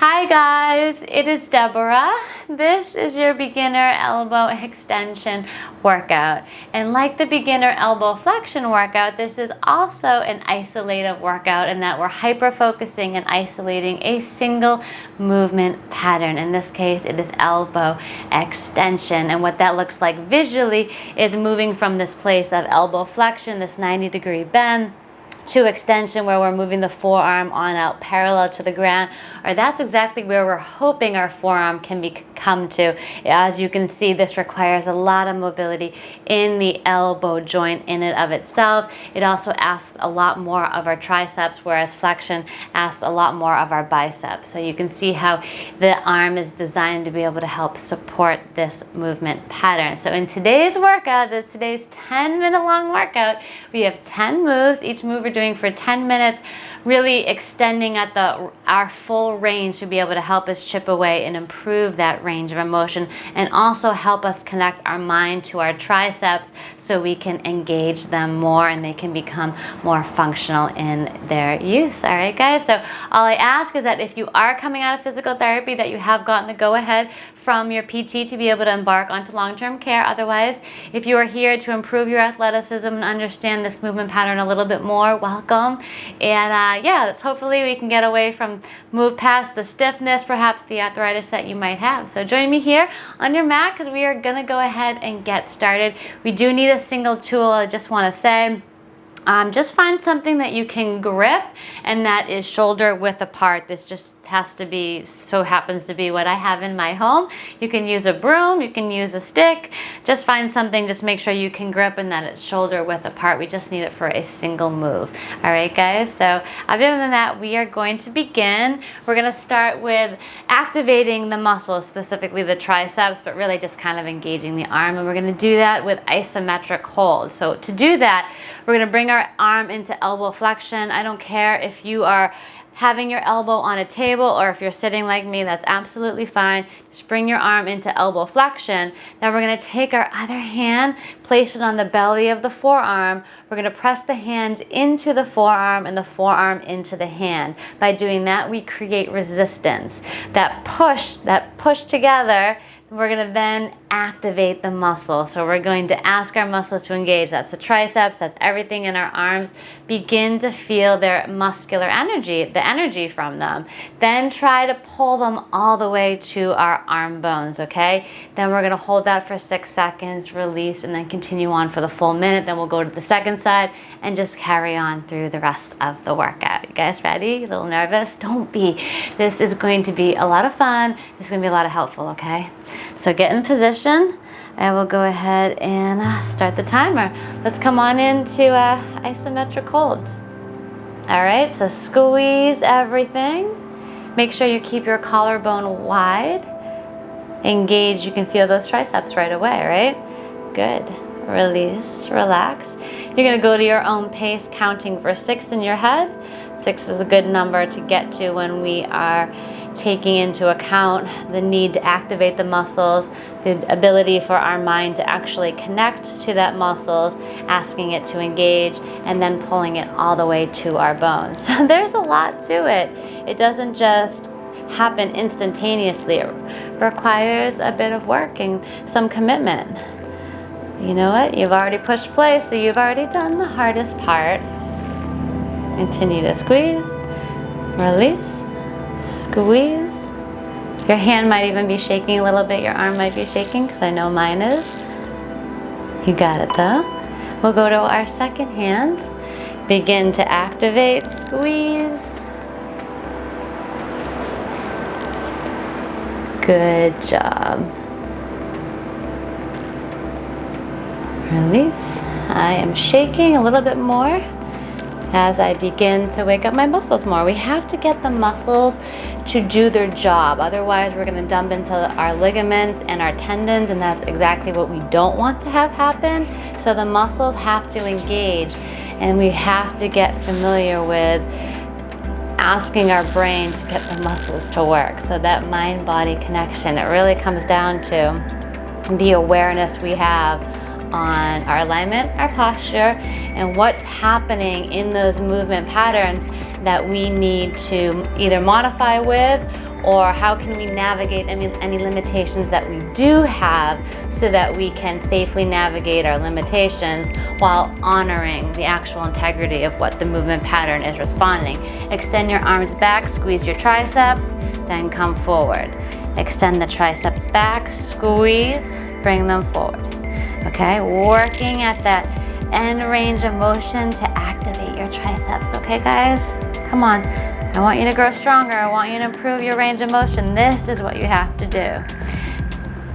Hi guys, it is Deborah. This is your beginner elbow extension workout. And like the beginner elbow flexion workout, this is also an isolated workout in that we're hyper-focusing and isolating a single movement pattern. In this case, it is elbow extension. And what that looks like visually is moving from this place of elbow flexion, this 90-degree bend, to extension where we're moving the forearm on out parallel to the ground, or that's exactly where we're hoping our forearm can come to. As you can see, this requires a lot of mobility in the elbow joint in and of itself. It also asks a lot more of our triceps, whereas flexion asks a lot more of our biceps. So you can see how the arm is designed to be able to help support this movement pattern. So in today's workout, today's 10-minute long workout, we have 10 moves. Each move we're doing for 10 minutes, really extending at our full range to be able to help us chip away and improve that range of motion, and also help us connect our mind to our triceps so we can engage them more and they can become more functional in their use. All right, guys, so all I ask is that if you are coming out of physical therapy, that you have gotten the go-ahead from your PT to be able to embark onto long-term care. Otherwise, if you are here to improve your athleticism and understand this movement pattern a little bit more, welcome. And let's hopefully we can get away from, move past the stiffness, perhaps the arthritis that you might have. So join me here on your mat because we are gonna go ahead and get started. We do need a single tool, I just wanna say. Just find something that you can grip and that is shoulder width apart. This just happens to be what I have in my home. You can use a broom, you can use a stick. Just find something, just make sure you can grip and that it's shoulder width apart. We just need it for a single move. All right, guys, so other than that, we are going to begin. We're gonna start with activating the muscles, specifically the triceps, but really just kind of engaging the arm. And we're gonna do that with isometric hold. So to do that, we're gonna bring our arm into elbow flexion. I don't care if you are having your elbow on a table or if you're sitting like me, that's absolutely fine. Just bring your arm into elbow flexion. Then we're gonna take our other hand, place it on the belly of the forearm. We're gonna press the hand into the forearm and the forearm into the hand. By doing that, we create resistance. That push together, we're gonna then activate the muscle. So we're going to ask our muscles to engage. That's the triceps, that's everything in our arms. Begin to feel their muscular energy, the energy from them. Then try to pull them all the way to our arm bones, okay? Then we're gonna hold that for 6 seconds, release, and then continue on for the full minute. Then we'll go to the second side and just carry on through the rest of the workout. You guys ready? A little nervous? Don't be. This is going to be a lot of fun. It's gonna be a lot of helpful, okay? So get in position. I will go ahead and start the timer. Let's come on into isometric holds. All right, so squeeze everything. Make sure you keep your collarbone wide. Engage, you can feel those triceps right away, right? Good. Release, relax. You're gonna go to your own pace, counting for 6 in your head. 6 is a good number to get to when we are taking into account the need to activate the muscles, the ability for our mind to actually connect to that muscles, asking it to engage, and then pulling it all the way to our bones. There's a lot to it. It doesn't just happen instantaneously. It requires a bit of work and some commitment. You know what? You've already pushed play, so you've already done the hardest part. Continue to squeeze, release, squeeze. Your hand might even be shaking a little bit. Your arm might be shaking, because I know mine is. You got it though. We'll go to our second hands. Begin to activate, squeeze. Good job. Release. I am shaking a little bit more as I begin to wake up my muscles more. We have to get the muscles to do their job. Otherwise, we're gonna dump into our ligaments and our tendons, and that's exactly what we don't want to have happen. So the muscles have to engage, and we have to get familiar with asking our brain to get the muscles to work. So that mind-body connection, it really comes down to the awareness we have on our alignment, our posture, and what's happening in those movement patterns that we need to either modify with, or how can we navigate any limitations that we do have so that we can safely navigate our limitations while honoring the actual integrity of what the movement pattern is responding. Extend your arms back, squeeze your triceps, then come forward. Extend the triceps back, squeeze, bring them forward. Okay, working at that end range of motion to activate your triceps. Okay, guys? Come on. I want you to grow stronger. I want you to improve your range of motion. This is what you have to do.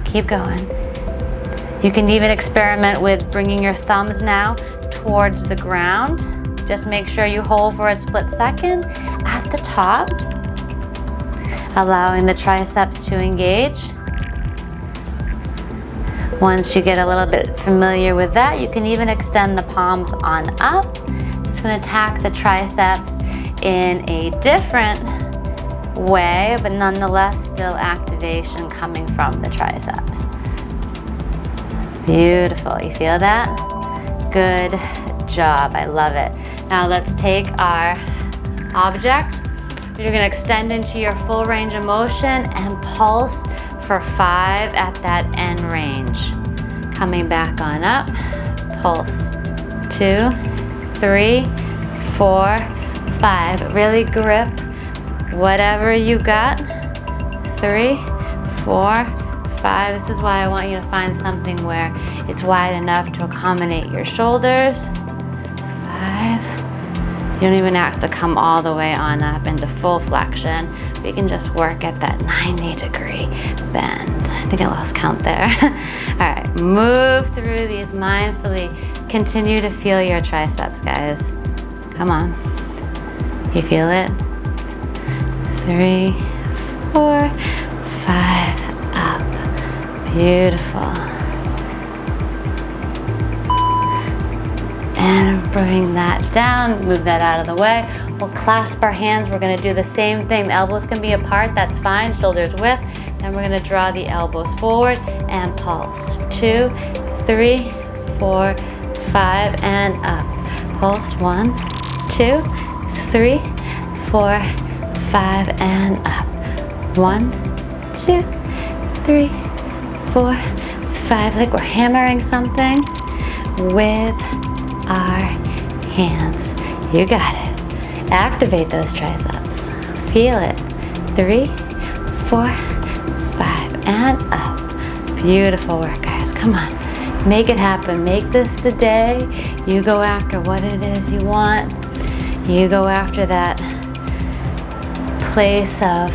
Keep going. You can even experiment with bringing your thumbs now towards the ground. Just make sure you hold for a split second at the top, allowing the triceps to engage. Once you get a little bit familiar with that, you can even extend the palms on up. It's going to attack the triceps in a different way, but nonetheless still activation coming from the triceps. Beautiful. You feel that? Good job. I love it. Now let's take our object. You're going to extend into your full range of motion and pulse for 5 at that end range. Coming back on up. Pulse. 2, 3, 4, 5. Really grip whatever you got. 3, 4, 5. This is why I want you to find something where it's wide enough to accommodate your shoulders. 5. You don't even have to come all the way on up into full flexion. We can just work at that 90-degree bend. I think I lost count there. All right, move through these mindfully. Continue to feel your triceps, guys. Come on. You feel it? 3, 4, 5, up. Beautiful. And bring that down, move that out of the way. We'll clasp our hands. We're gonna do the same thing. The elbows can be apart, that's fine, shoulders width. Then we're gonna draw the elbows forward and pulse. 2, 3, 4, 5, and up. Pulse, 1, 2, 3, 4, 5, and up. 1, 2, 3, 4, 5. Like we're hammering something with our hands. You got it. Activate those triceps. Feel it. 3, 4, 5, and up. Beautiful work, guys. Come on. Make it happen. Make this the day. You go after what it is you want. You go after that place of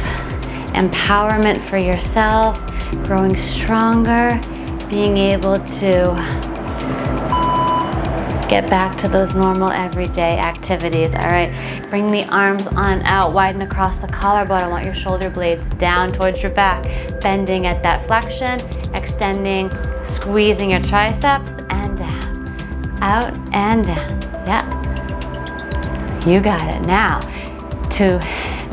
empowerment for yourself, growing stronger, being able to get back to those normal everyday activities. All right, bring the arms on out, widen across the collarbone. I want your shoulder blades down towards your back, bending at that flexion, extending, squeezing your triceps, and down, out and down. Yeah, you got it. Now, to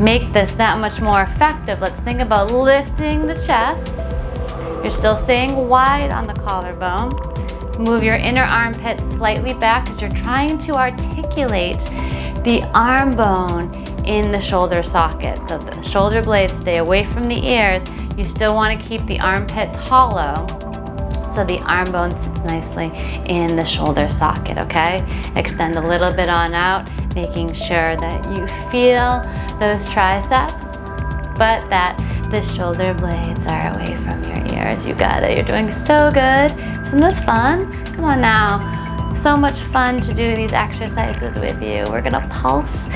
make this that much more effective, let's think about lifting the chest. You're still staying wide on the collarbone. Move your inner armpit slightly back as you're trying to articulate the arm bone in the shoulder socket. So the shoulder blades stay away from the ears. You still want to keep the armpits hollow so the arm bone sits nicely in the shoulder socket, okay? Extend a little bit on out, making sure that you feel those triceps, but that the shoulder blades are away from your ears. You got it. You're doing so good. Isn't this fun? Come on now. So much fun to do these exercises with you. We're gonna pulse.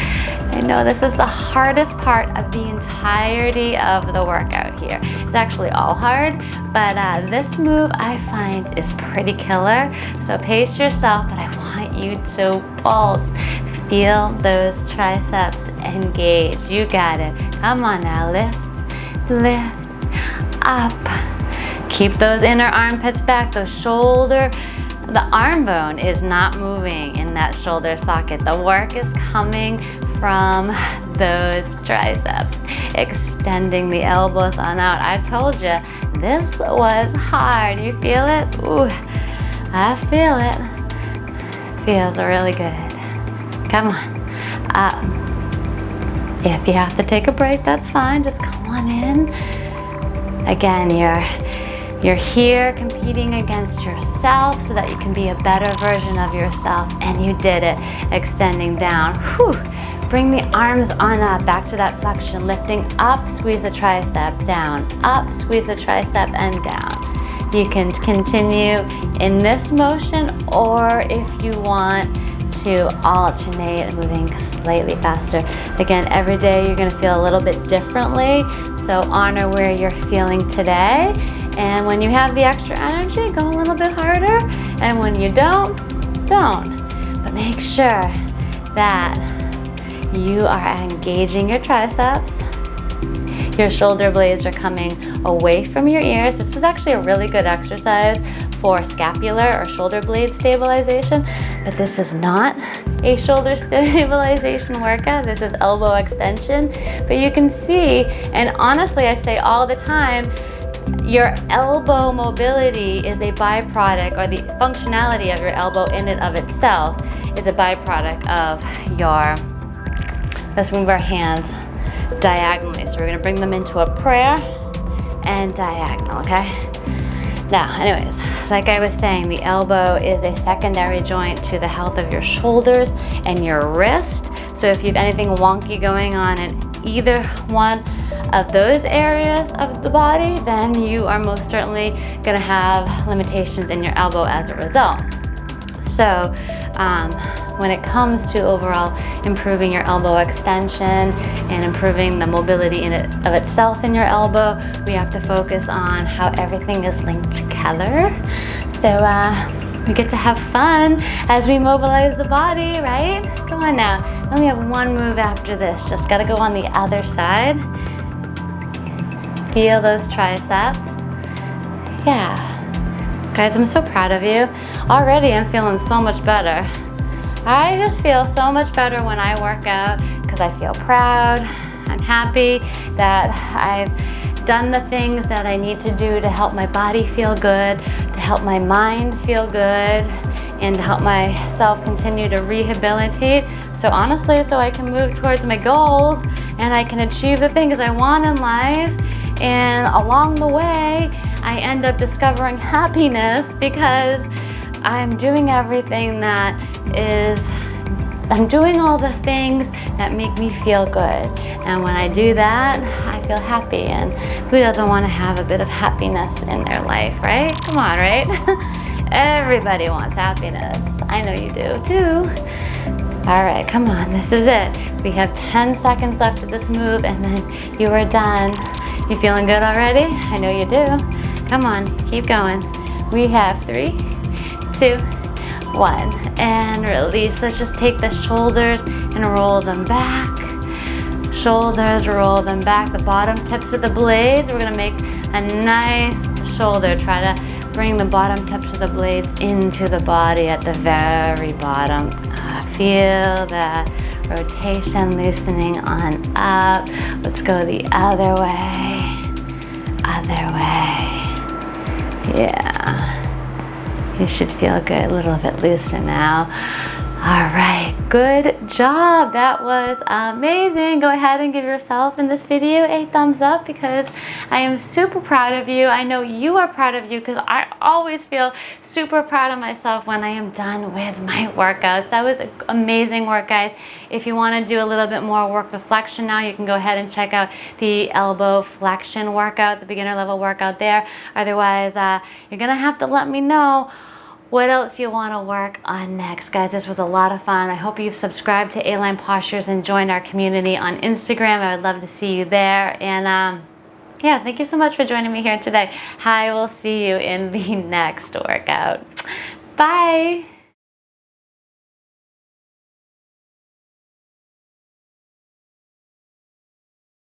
I know this is the hardest part of the entirety of the workout here. It's actually all hard, but this move I find is pretty killer. So pace yourself, but I want you to pulse. Feel those triceps engage. You got it. Come on now, lift, lift, up. Keep those inner armpits back, the arm bone is not moving in that shoulder socket. The work is coming from those triceps. Extending the elbows on out. I told you, this was hard. You feel it? Ooh. I feel it. Feels really good. Come on, up. If you have to take a break, that's fine. Just come on in. Again, you're here competing against yourself so that you can be a better version of yourself, and you did it. Extending down. Whew. Bring the arms on up, back to that flexion, lifting up, squeeze the tricep, down, up, squeeze the tricep, and down. You can continue in this motion, or if you want to alternate, moving slightly faster. Again, every day you're gonna feel a little bit differently, so honor where you're feeling today. And when you have the extra energy, go a little bit harder. And when you don't. But make sure that you are engaging your triceps. Your shoulder blades are coming away from your ears. This is actually a really good exercise for scapular or shoulder blade stabilization, but this is not a shoulder stabilization workout. This is elbow extension. But you can see, and honestly, I say all the time, your elbow mobility is a byproduct, or the functionality of your elbow in and of itself is a byproduct of your, let's move our hands diagonally. So we're gonna bring them into a prayer and diagonal, okay? Now, anyways, like I was saying, the elbow is a secondary joint to the health of your shoulders and your wrist. So if you have anything wonky going on in either one of those areas of the body, then you are most certainly gonna have limitations in your elbow as a result. So when it comes to overall improving your elbow extension and improving the mobility in it of itself in your elbow, we have to focus on how everything is linked together. So we get to have fun as we mobilize the body, right? Come on now. We only have one move after this. Just gotta go on the other side. Feel those triceps. Yeah. Guys, I'm so proud of you. Already I'm feeling so much better. I just feel so much better when I work out because I feel proud. I'm happy that I've done the things that I need to do to help my body feel good, to help my mind feel good, and to help myself continue to rehabilitate. So honestly, so I can move towards my goals and I can achieve the things I want in life. And along the way, I end up discovering happiness because I'm doing everything that I'm doing all the things that make me feel good. And when I do that, I feel happy. And who doesn't want to have a bit of happiness in their life, right? Come on, right? Everybody wants happiness. I know you do too. All right, come on, this is it. We have 10 seconds left of this move and then you are done. You feeling good already? I know you do. Come on, keep going. We have 3, 2, 1, and release. Let's just take the shoulders and roll them back. Shoulders, roll them back. The bottom tips of the blades. We're gonna make a nice shoulder. Try to bring the bottom tips of the blades into the body at the very bottom. Feel the rotation loosening on up. Let's go the other way. Other way. Yeah. You should feel good, a little bit looser now. All right, good job. That was amazing. Go ahead and give yourself in this video a thumbs up because I am super proud of you. I know you are proud of you because I always feel super proud of myself when I am done with my workouts. That was an amazing work, guys. If you want to do a little bit more work with flexion now, you can go ahead and check out the elbow flexion workout, the beginner level workout there. Otherwise, you're going to have to let me know what else you want to work on next. Guys, this was a lot of fun. I hope you've subscribed to Aline Postures and joined our community on Instagram. I would love to see you there. And yeah, thank you so much for joining me here today. I will see you in the next workout. Bye.